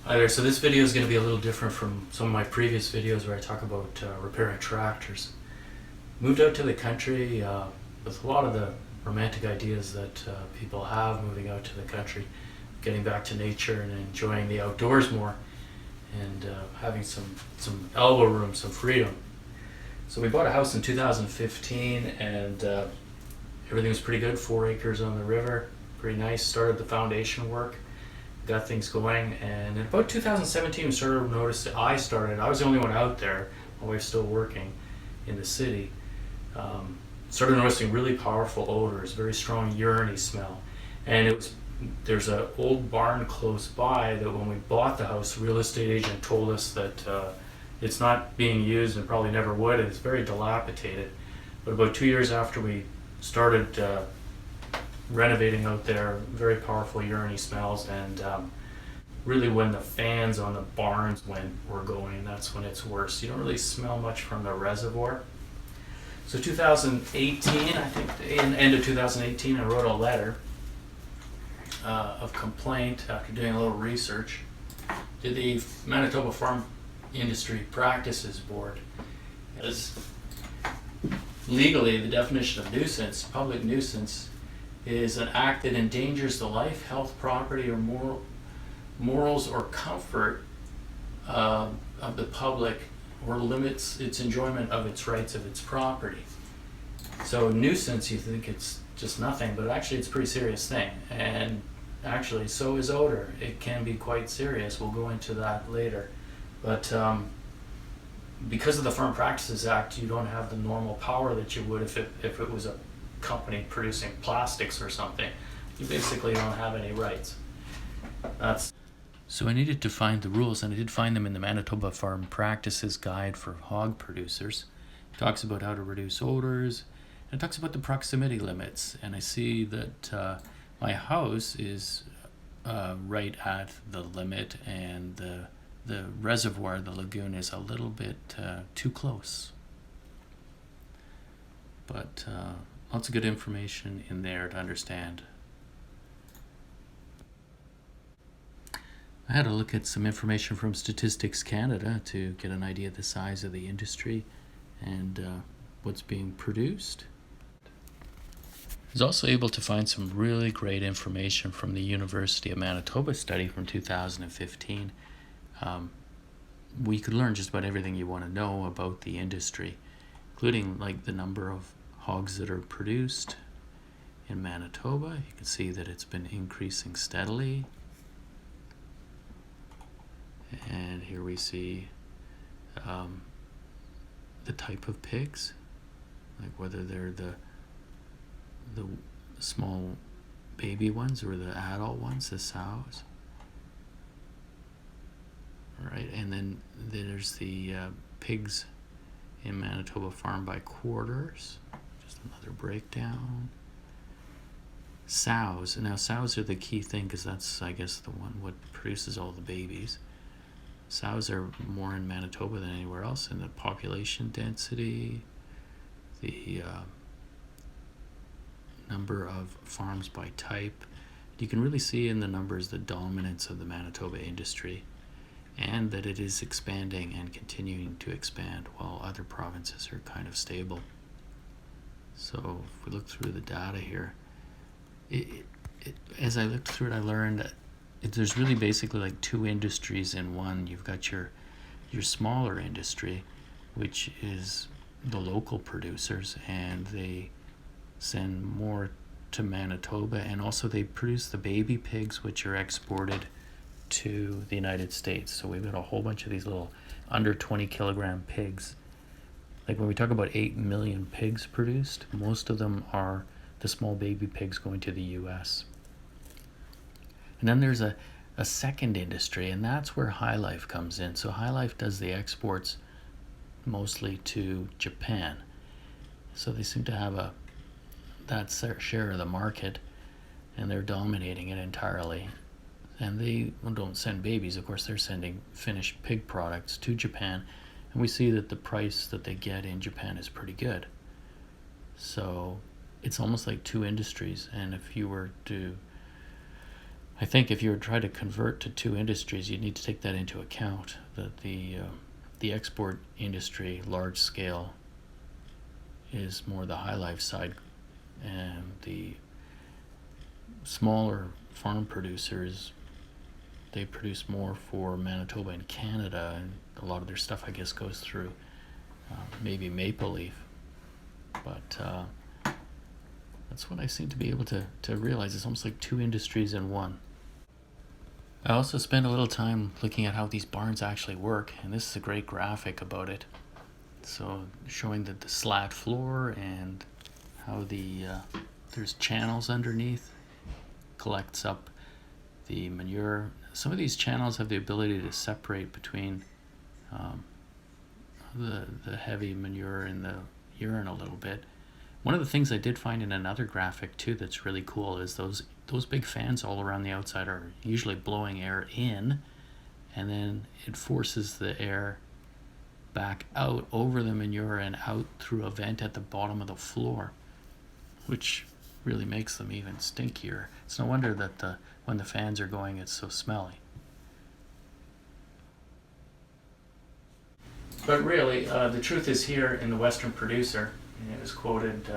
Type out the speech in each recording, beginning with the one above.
Hi there, so this video is going to be a little different from some of my previous videos where I talk about repairing tractors. Moved out to the country with a lot of the romantic ideas that people have moving out to the country, getting back to nature and enjoying the outdoors more, and having some elbow room, some freedom. So we bought a house in 2015 and everything was pretty good, 4 acres on the river, pretty nice, started the foundation work. Got things going, and in about 2017 we started to notice I was the only one out there, my wife's still working in the city, started noticing really powerful odors, very strong urine smell. And there's an old barn close by that when we bought the house, the real estate agent told us that it's not being used and probably never would, and it's very dilapidated. But about 2 years after we started renovating out there, very powerful urine smells, and really when the fans on the barns were going, that's when it's worse. You don't really smell much from the reservoir. So 2018, I think in the end of 2018, I wrote a letter of complaint after doing a little research to the Manitoba Farm Industry Practices Board. As legally, the definition of nuisance, public nuisance, is an act that endangers the life, health, property, or morals or comfort of the public, or limits its enjoyment of its rights of its property. So nuisance, you think it's just nothing, but actually it's a pretty serious thing. And actually, so is odor. It can be quite serious. We'll go into that later. But because of the Farm Practices Act, you don't have the normal power that you would if it was a company producing plastics or something. You basically don't have any rights. So I needed to find the rules, and I did find them in the Manitoba Farm Practices Guide for Hog Producers. It talks about how to reduce odors, and it talks about the proximity limits. And I see that my house is right at the limit, and the reservoir, the lagoon, is a little bit too close. But lots of good information in there to understand. I had a look at some information from Statistics Canada to get an idea of the size of the industry and what's being produced. I was also able to find some really great information from the University of Manitoba study from 2015. We could learn just about everything you want to know about the industry, including like the number of hogs that are produced in Manitoba. You can see that it's been increasing steadily. And here we see the type of pigs, like whether they're the small baby ones or the adult ones, the sows. All right, and then there's the pigs in Manitoba farm by quarters. Just another breakdown. Sows. Now sows are the key thing because that's, I guess, the one what produces all the babies. Sows are more in Manitoba than anywhere else in the population density, the number of farms by type. You can really see in the numbers the dominance of the Manitoba industry, and that it is expanding and continuing to expand while other provinces are kind of stable. So if we look through the data here, as I looked through it, I learned that there's really basically like two industries in one. You've got your smaller industry, which is the local producers, and they send more to Manitoba, and also they produce the baby pigs, which are exported to the United States. So we've got a whole bunch of these little under 20 kilogram pigs. Like when we talk about 8 million pigs produced, most of them are the small baby pigs going to the US. And then there's a second industry, and that's where High Life comes in. So High Life does the exports mostly to Japan. So they seem to have that share of the market, and they're dominating it entirely. And they don't send babies, of course, they're sending finished pig products to Japan. And we see that the price that they get in Japan is pretty good. So it's almost like two industries. And if you were to I think if you were trying to convert to two industries, you need to take that into account, that the export industry, large scale, is more the high life side, and the smaller farm producers, they produce more for Manitoba and Canada, and a lot of their stuff, I guess, goes through maybe Maple Leaf. But that's what I seem to be able to realize. It's almost like two industries in one. I also spent a little time looking at how these barns actually work, and this is a great graphic about it. So showing the slat floor and how there's channels underneath, collects up the manure. Some of these channels have the ability to separate between the heavy manure and the urine a little bit. One of the things I did find in another graphic too that's really cool is those big fans all around the outside are usually blowing air in, and then it forces the air back out over the manure and out through a vent at the bottom of the floor, which really makes them even stinkier. It's no wonder that when the fans are going, it's so smelly. But really, the truth is here in the Western Producer, and it was quoted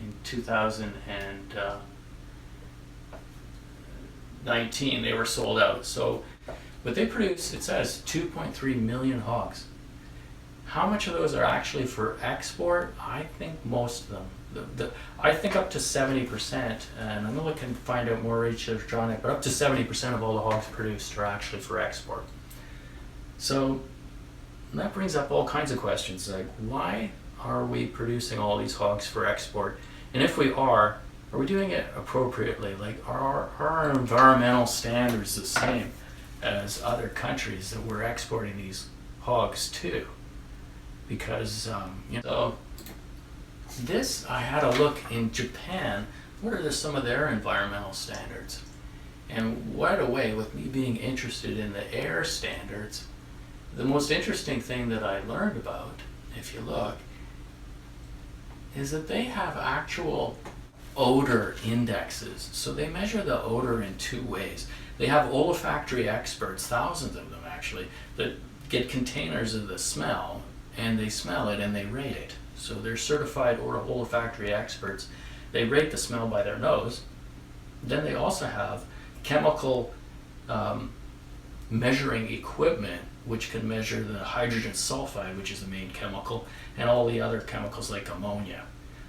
in 2019, they were sold out. So what they produce, it says 2.3 million hogs. How much of those are actually for export? I think most of them. I think up to 70%, and I'm going to find out more research on it, but up to 70% of all the hogs produced are actually for export. So that brings up all kinds of questions, like why are we producing all these hogs for export? And if we are we doing it appropriately? Like, are our environmental standards the same as other countries that we're exporting these hogs to? Because, so this, I had a look in Japan, what are some of their environmental standards? And right away, with me being interested in the air standards, the most interesting thing that I learned about, if you look, is that they have actual odor indexes. So they measure the odor in two ways. They have olfactory experts, thousands of them actually, that get containers of the smell, and they smell it and they rate it. So they're certified olfactory experts. They rate the smell by their nose. Then they also have chemical measuring equipment, which can measure the hydrogen sulfide, which is the main chemical, and all the other chemicals like ammonia.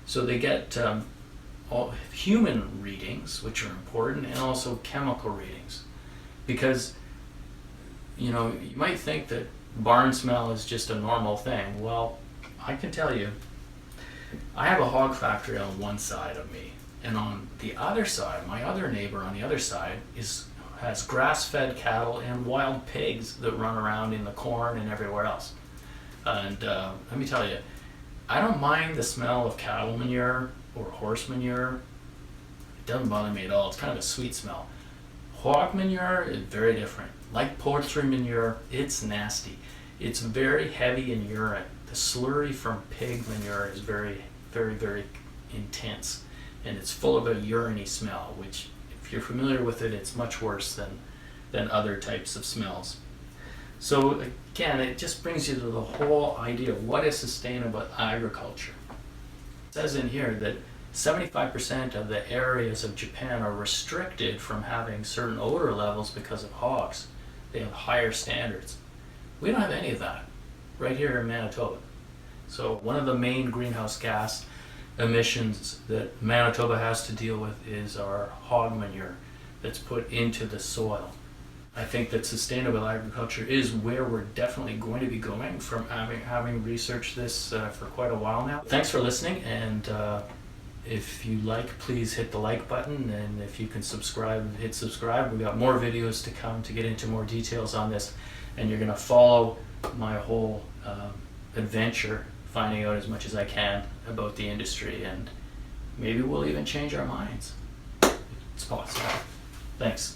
So they get all human readings, which are important, and also chemical readings. Because, you might think that barn smell is just a normal thing. Well, I can tell you, I have a hog factory on one side of me, and on the other side, my other neighbor on the other side has grass-fed cattle and wild pigs that run around in the corn and everywhere else. And let me tell you, I don't mind the smell of cattle manure or horse manure. It doesn't bother me at all. It's kind of a sweet smell. Hog manure is very different. Like poultry manure, it's nasty. It's very heavy in urine. The slurry from pig manure is very, very, very intense, and it's full of a urine-y smell, which, if you're familiar with it, it's much worse than other types of smells. So again, it just brings you to the whole idea of what is sustainable agriculture. It says in here that 75% of the areas of Japan are restricted from having certain odor levels because of hogs. They have higher standards. We don't have any of that right here in Manitoba. So one of the main greenhouse gas emissions that Manitoba has to deal with is our hog manure that's put into the soil. I think that sustainable agriculture is where we're definitely going to be going from having researched this for quite a while now. Thanks for listening, and if you like, please hit the like button, and if you can subscribe, hit subscribe. We've got more videos to come to get into more details on this, and you're going to follow my whole adventure, finding out as much as I can about the industry, and maybe we'll even change our minds. It's possible. Thanks.